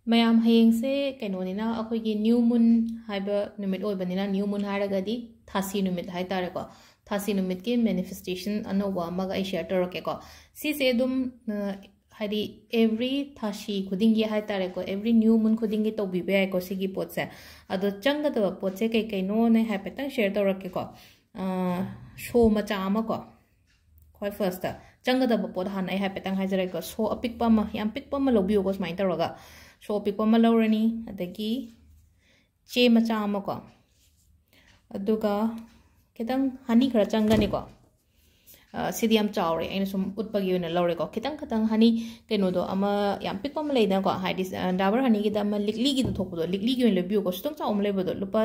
mayam hayeng se kainonina akoigi new moon haiba numit oibanina new moon haragadi thasi numit hai tare ko thasi numit ki manifestation anoba amaga I share toroke ko si se dum hari every thashi khudingi hai tare ko every new moon khudingi to bibe ko sigi potse ado changa to potse kai no ne ha petang share toroke ko show macha ama ko khoi first changa da pot han ai ha petang ha jare ko so apik pa ma yam pik pa ma lobi ko smai toroga so apik pa ma lorani adagi che macha ama ko aduga kitang honey khara changa ni ko sidi am chawre aina sum utpagi na lore ko kitang kitang honey keno do ama yam pik pam le na ko haidis dabar honey gi da ma likli gi do thok do likli gi le biu ko stung chaw le bodo lupa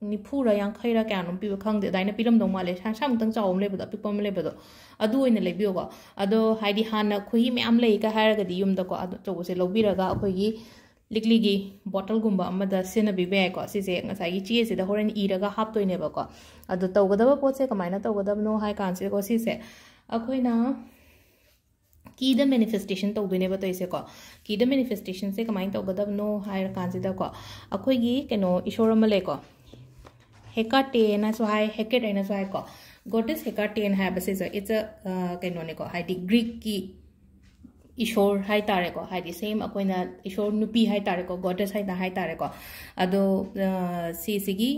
ni phura yang khaira ka num pi khang de daina piram dong ma le sam tang chaw le bodo pik pam le bodo adu oina le biu ko ado haidi hana khui me am le ka har ga di yum da ko ado to se lobira ga khoi gi likli gi bottle gumba amada sina bibe ko sise ngasai gi chi se da horen iraga hap toine ba ko adu tawgadaba potse kamaina tawgadab no hai kan se ko sise akoina ki the manifestation to dune ba to ise ko ki the manifestation se kamain tawgadab no hai kan se da ko akoi gi keno ishora male ko Hekate na so hai Hekate na so hai ko Goddess Hekate and have it's a keno ne ko hai di Greek ki Ishor hai tare ko hai di same akoina Ishor nupi hai tare ko goddess hai na hai tare ko ado sigi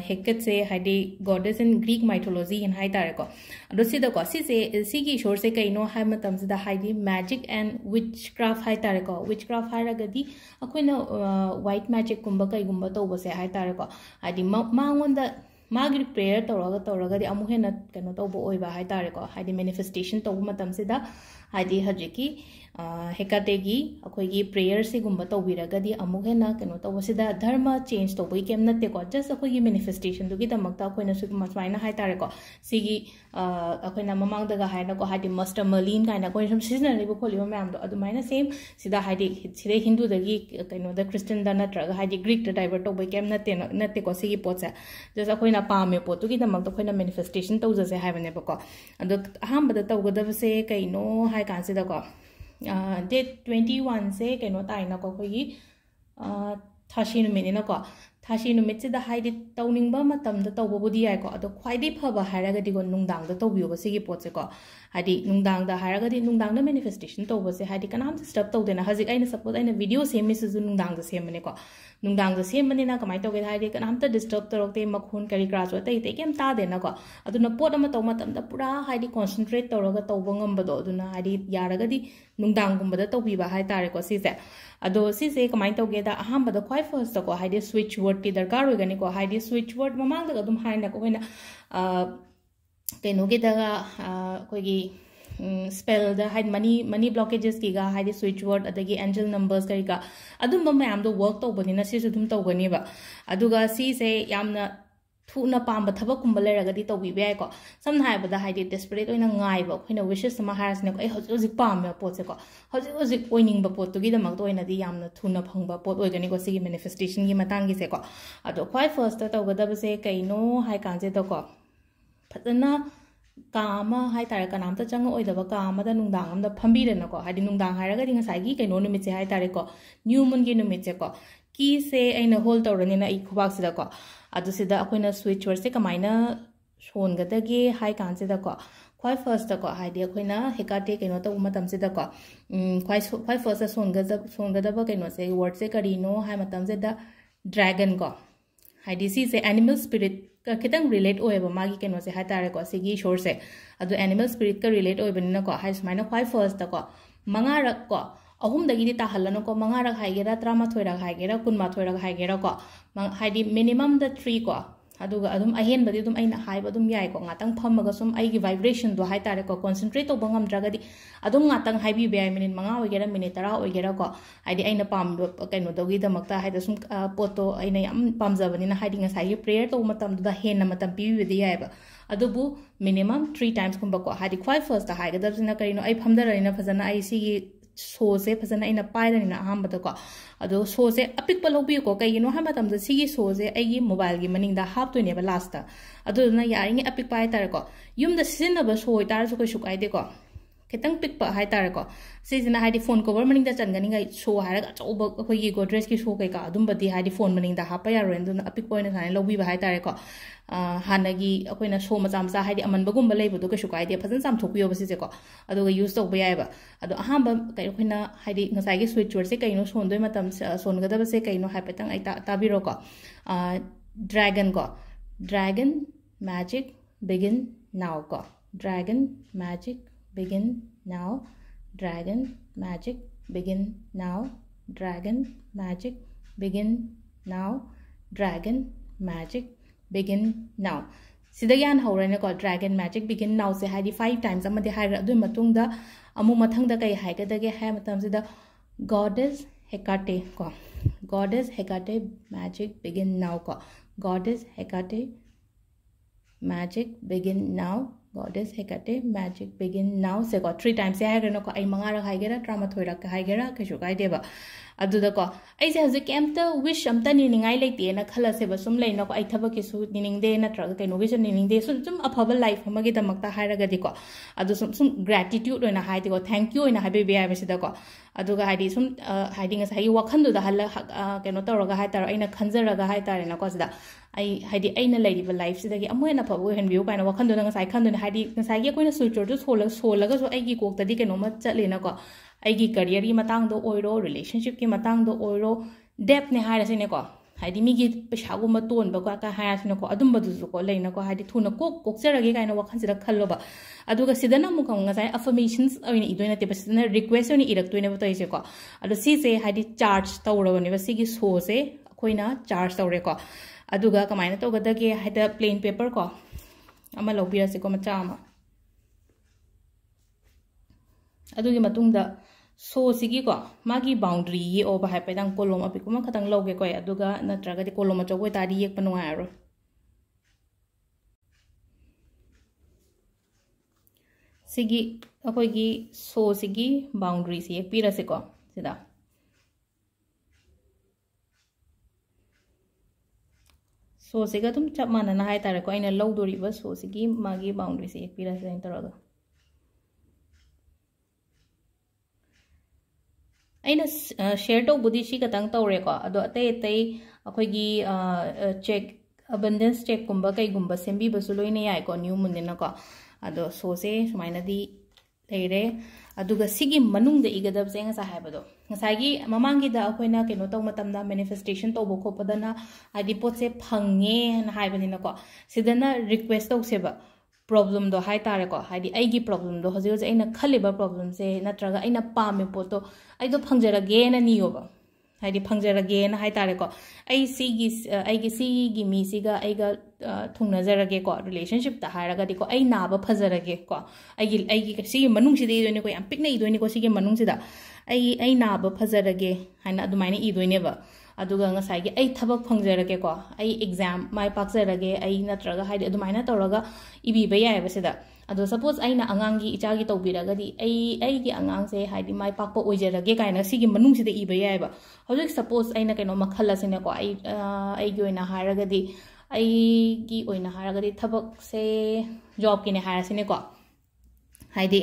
Hecate se hai di goddess in Greek mythology in hai tare ko ado sida ko sigi Ishor se kaino hai matam sida hai di magic and witchcraft hai tare ko witchcraft hai ragadi akoina white magic kumba kai gumba to bose hai tare ko hai di mangonda magi prayer tawraga di amu hena kano tawbo oiba hai tare ko hai di manifestation tawbu matam sida hai di hajiki Hekate gi akoi gi prayer se gumba tawbiraga di amu hena kano tawbo sida dharma change tawboi kem natte ko just akoi gi manifestation du gi damakta akoina su masmaina hai tare ko sigi akoina mamang daga hai na ko hai di master merlin kaina ko some seasonally bo kholi mam do adumaina same sida hai di sida hindu dagi kano da christian da natraga hai di greek da divert tawboi kem natte ko sigi potsa just akoina pame potu gi damakta akoina manifestation tawja se hai bane ba ko adu aham bada tawgada se kaino hai kan se da ko date 21 se kaino taina ko khoi thashi numit na ko thashi numit se da haidi tawning ba matam da tawbo budi ai ko ado khwaidi phaba haraga di go nungdang da tawbiyo ba sigi pot se ko haidi nungdang da haraga di nungdang da manifestation tawbo se haidi kanam disturb tawde na hajik aina suppose aina video semi se ju nungdang da semane ko nungdang da semane na kamai tawge haidi kanam ta disturb tarokte makhun kari kras wa tai kem ta de na ko adu na pot ama taw matam da pura haidi concentrate tawraga tawbo ngam ba do adu na haidi yaraga di nungdang gumba da tawbi ba hai tare ko si se ado si se kamai tawge da aham ba da khwai first ko haidi switch word ti darkar hoigani ko haidi switch word mamang da dum haina ko hoina keno ge da koi gi spell da hide money blockages ki ga haidi switch word adagi angel numbers kari ga adum ba mayam do work to bani na si su dum to gani ba aduga si se yamna thuna pamba thabak kumba leragadi tawbi be ko samna haibada haidi desperate oina ngai ba khoina wishes sama haras ne ko ai hoji pam me pot se ko hoji oining ba pot to gi damak to oina di yamna thuna phangba pot oigani ko sigi manifestation gi matang gi se ko ado khwai first ta tawgada ba se kaino hai kan je to ko phadana kama hai tare kanam ta chang oidaba kama da nungdang am da phambi re na ko haidi nungdang haraga di ngasai gi kaino numit se hai tare ko new moon gi numit se ko ki se aina hold tawrani na I khubak sida ko adu sida akoina switch word se kamaina shon ga da gi hai kan se da ko khwai first da ko haidi akoina Hekate kaino ta matam se da ko khwai first son ga da ba kaino se word se kari no hai matam se da dragon ko haidi si se animal spirit ka kitang relate oeba magi kaino se hai tare ko sigi shor se adu animal spirit ka relate oeba ni na ko hai smaina khwai first da ko manga rak ko ahum dagi di tahalano ko manga rak haigera trama thoira haigera kunma thoira haigera ko haidi minimum the 3 ko aduga adum ahen badi dum aina haiba dum yai ko ngatang phamaga sum aigi vibration do hai tare ko concentrate to bangam dragadi adum ngatang haibi be ai minute manga oigera minute tara oigera ko haidi aina pam kaino dogi damakta haida sum poto aina yam pamjabani na haidi nga sai prayer to matam da hen na matam pi bi yai ba adubu minimum 3 times kumba ko haidi khwai first da haiga dabsina karino ai phamdarina fazana ai sigi so se fazana ina paira ni na ahamba da ko ado so se apik pa lobi ko kai no hama tam da sigi so se ai gi mobile gi maning da hap to ne ba last ado na yaring apik pa tar ko yum da sin na ba so tar so ko shukai de ko kitang pick pa hai tare ko sisina hai di phone cover maning da changani ngai show hai ga choba khoi gi Godrej ki show kai ka adum badi hai di phone maning da ha pa ya ren dun apik point na lobi ba hai tare ko hanagi akoina show ma cham cha hai di aman bagum ba lei bu do ka shu kai de phazan sam thok yo ba si ko adu ga use tok ba yai ba adu aham ba kai akoina hai di ngasai gi switch word se kai no son doi matam son ga da ba se kai no hai patang ai ta bi ro ko dragon ko dragon magic begin now ko dragon magic begin now dragon magic begin now dragon magic begin now dragon magic begin now sida yan hawrena ko dragon magic begin now se haidi 5 times amade haira adu matungda amu mathang da kai haiga dage ha matam sida Goddess Hekate ko Goddess Hekate magic begin now ko Goddess Hekate magic begin now Goddess Hekate magic begin now se ko 3 times se haigera ko ai manga ra haigera drama thoira ka haigera ka shu kai deba adu da ko ai se hazu kemta wish amta ni ningai leite na khala se ba sum leina ko ai thaba ki su nining de na tra ka no gi su nining de sum afaba life ma gi damak ta haira ga di ko adu sum gratitude oina hai di ko thank you oina habi bi ai ba sida ko adu ga haidi sum haidi nga sai wakhan du da hal keno tawra ga hai tar aina khanjara ga hai tar na ko sida ai haidi aina leiriba life sida gi amoy na phabu hen biu kaina wakhan du nga sai khan du haidi nga sai gi koina suitor du sola ga so ai gi kok ta di keno ma chatle na ko ai gi career gi matang do oiro relationship gi matang do oiro depth ne haira sine ko haidi mi gi pesha gu ma ton ba ka haira sine ko adum ba du ko leina ko haidi thuna kok jara gi kaina wakhan sida khallo ba adu ga sidana mu kam nga sai affirmations oina idoina te basina request oina irak toina ba toise ko adu si se haidi charge tawro ne ba sigi so se koina charge tawre ko adu ga kamaina to ga da ge haida plain paper ko ama lobira se ko macha ama adu gi matung da so sigi ko magi boundary ye over hai pedang kolom api kuma khatang loge ko adu ga natraga di kolom acho ko tari yek panu aro sigi akoi gi so sigi boundary se yek pira se ko sida so siga tum chap mana na hai tare ko aina low dori ba so sigi magi boundary se yek pira se intaraga aina share to budi shi katang tawre ko ado ate akoi gi check abundance check kumba kai gumba sembi basu loina yai ko new moon na ko ado so se sumaina di leire aduga sigi manung de igadab se nga sa haibado ngasagi mamangi da akoina keno taw matam da manifestation to boko padana adi pot se phange na haibani na ko sidana request to seba problem do hai tare ko haidi ai gi problem do hoji hoji aina khaliba problem se natraga aina pame poto ai do phangjara ge na niyoba haidi phangjara ge na hai tare ko ai gi mi siga ai ga thungna jarage ko relationship ta haraga di ko ai na ba phajarage ko ai gi si manung si de idoi ko yam pikna idoi ni ko si gi manung si da ai na ba phajarage haina adumaini idoi ne ba aduga nga sai gi ai thabak phangjarage ko ai exam mai pakjarage ai natraga haidi adumaina tawraga ibi ba yai ba sida ado suppose aina angangi ichagi tawbiraga di ai gi angang se haidi mai pakpa oijarage kaina sigi manung sida iba yai ba hojik suppose aina kaino makhala sine ko ai gi oina haraga di ai gi oina haraga di thabak se job kine hara sine ko haidi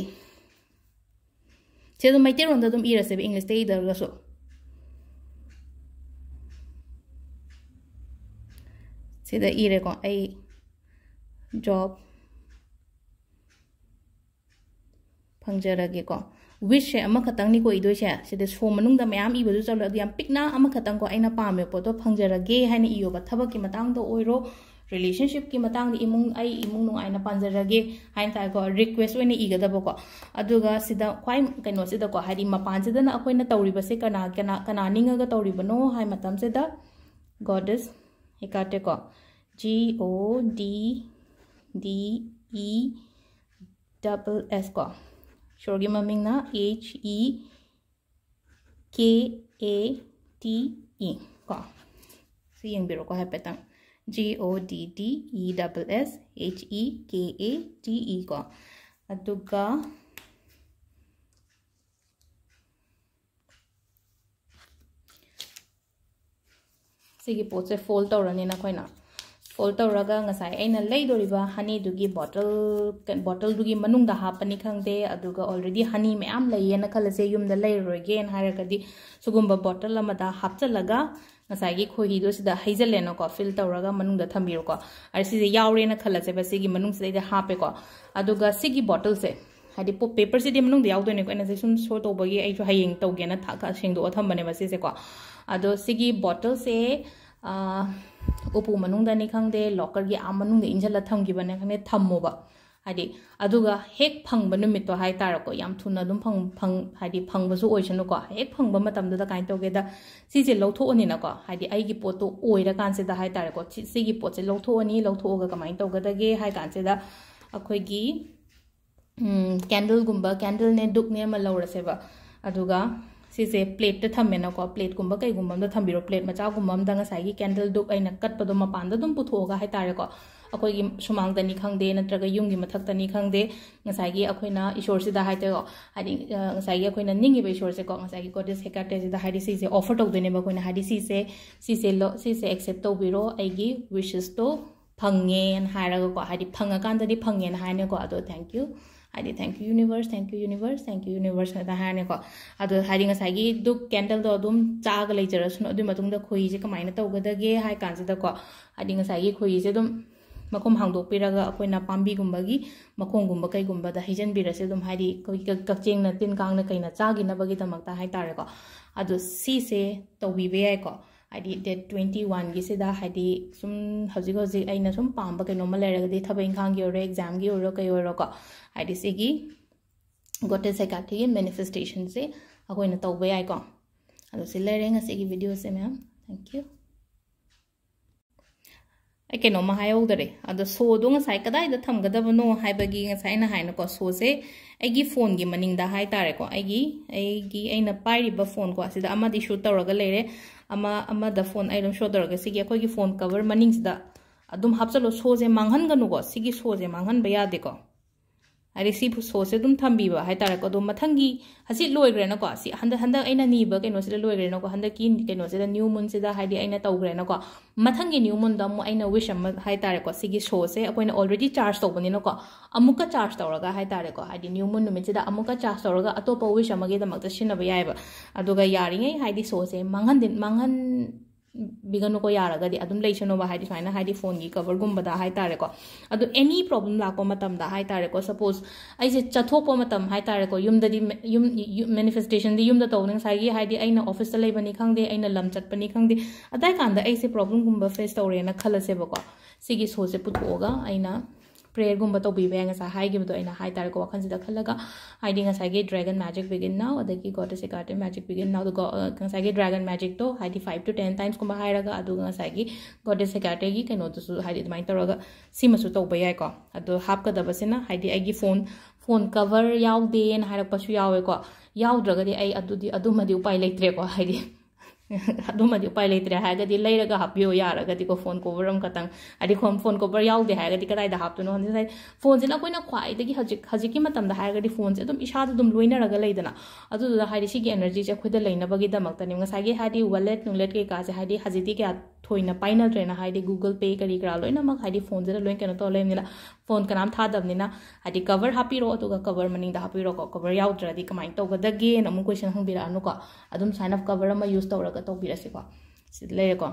chedo mai te ronda dum ira se english te idarga so sida ire ko ai job phangjarage ko wish se ama khatang ni ko idoi se sida so manung da mayam ibu chalo adu yam pikna ama khatang ko aina pame po to phangjarage haini iyo ba thabak ki matang do oiro relationship ki matang di imung nung aina panjarage hain ta ko request we ni igada ba ko aduga sida kwai kaino sida ko hari mapan sida na akoina tawriba se kana ninga ga tawriba no hai matam sida Goddess Hekate ko GODDESS ko shorgi maming na HEKATE ko si yang biro ko hapetang GODDESS HEKATE ko aduga sigi pot se fold tawrani na koina fold tawraga ngasai aina leidoriba honey dugi bottle dugi manungda hapani khangde aduga already honey mayam layena khalase yumda leiroge en haragadi sugumba bottle amada hapchalaga ngasai gi khohi do sida haijallena ko fill tawraga manungda thambiro ko arsi je yawrena khalase ba sigi manung sida hape ko aduga sigi bottle se hadi po paper se dem manungda yawdone ko ena se sum so tobagi ai jo hayeng tawgena thaka singdo thambane ba se ko ado sigi bottle se upu manungda ni khangde locker gi amanungda injala thamgibane khane thammoba hadi aduga hek phangba numit to hai tar ko yam thuna dum phang hadi phangba su oisanu ko hek phangba matam da kain to ge da si je lotho ani na ko hadi ai gi pot to oira kan se da hai tar ko si gi pot se lotho ani lotho ga kamai to ga da ge hai kan se da akhoi gi candle gumba candle ne duk ne ma lawra se ba aduga सिसे plate ते थमे ना को plate गुम्बा कई गुम्बा दा थम्बिरो plate मचा गुम्बा दा ngasai gi candle duk aina kat pado mapan da dum puthoga hai tare ko akoi gi sumang da ni khangde natraga yung gi mathak da ni khangde ngasai gi akoina ishor si da hai te ko hadi ngasai gi akoina ningi be ishor se ko ngasai gi goddess hekate si da hai si se offer to dene ba koina hadi si se accept to biro ai gi wishes to phangen hairaga ko hadi phanga kan da di phangen haine ko ado thank you hadi thank you universe thank you universe thank you universe da haine ko ado hadi ngasai gi duk candle do dum chaga leijara sun adu matung da khoi je kamaina tawgada ge hai kan da ko hadi ngasai gi khoi je dum makom hangdok piraga akoina pambi gumba gi makong gumba kai gumba da hijan birase dum hadi koi kakcheng na tin kang na kaina chagi na bagi tamak ta hai tare ko ado si se tawbi be ai ko hadi date 21 gi se da hadi sum hoji aina sum pamba kai normal leraga di thabai khang gi ore exam gi ore kai ore ko hadi se gi goddess hekate gi manifestation se akoina tawbe ai ko ado se lereng se gi video se ma'am thank you ai ke no ma hayo dare ado so do ngasai kadai da thamgadaba no haibagi ngasai na haina ko so se ai gi phone gi maning da hai tare ko ai gi aina pairi ba phone ko asida ama di shoot tawraga lere ama da phone ai dum show tawraga sigi akoi gi phone cover maning sida adum hapchalo so je manghan ganu ko sigi so je manghan ba ya de ko ari si so se dum thambi ba hai tare ko dum mathangi hasi loigre na ko si handa aina ni ba keno se loigre na ko handa ki keno se new moon se da hai di aina tawgre na ko mathangi new moon da mo aina wish am hai tare ko sigi so se akoina already charge to bani na ko amuka charge tawraga hai tare ko hai di new moon numit se da amuka charge tawraga atopa wish amage da makta shinna ba yai ba aduga yari ngai hai di so se manghan biganu ko yaraga di adum leishano ba haidi faina haidi phone gi cover gum bada hai tare ko adu any problem la ko matam da hai tare ko suppose ai je chathok po matam hai tare ko yum da di yum manifestation di yum da tawning sai gi haidi aina office ta leibani khangde aina lam chat pani khangde adai kan da ai se problem gum ba face tawre na khala se ba ko sigi so se puthoga aina prayer gumba to bi bang sa hai gi do ina hai tar ko wakhan sida khalaga hiding sa ge dragon magic begin now adaki goddess hekate magic begin now the sa ge dragon magic to haidi 5 to 10 times kumba hai raga adu sa ge goddess hekate gi keno to su haidi mai taraga sima su to bayai ko adu hap ka dabasina haidi ai gi phone cover yaude en haira pasu yawe ko yaudra ga di ai adu madi upai leitre ko haidi adumadi upai leitre haga di leiraga hapyo yaraga di ko phone cover am katang adi phone cover yaude haga di kadai da haptu no sai phone jina koina khwai dagi hajiki matam da haga di phone je dum isa dum loina raga leidana adu da haidi sigi energy je khoida leina bagi da makta ni ngasai ge hadi wallet nulet ke ka je hadi hajiti ke thoina paina trena haidi google pay kari kra loina mak hadi phone je loin kena to lemnila phone kanam tha dabnina hadi cover hapiro atu ga cover maning da hapiro ko cover yaudra di kamai to ga da ge na mu question hangbira anu ko adum sign of cover ma use to to birase ko sid le ko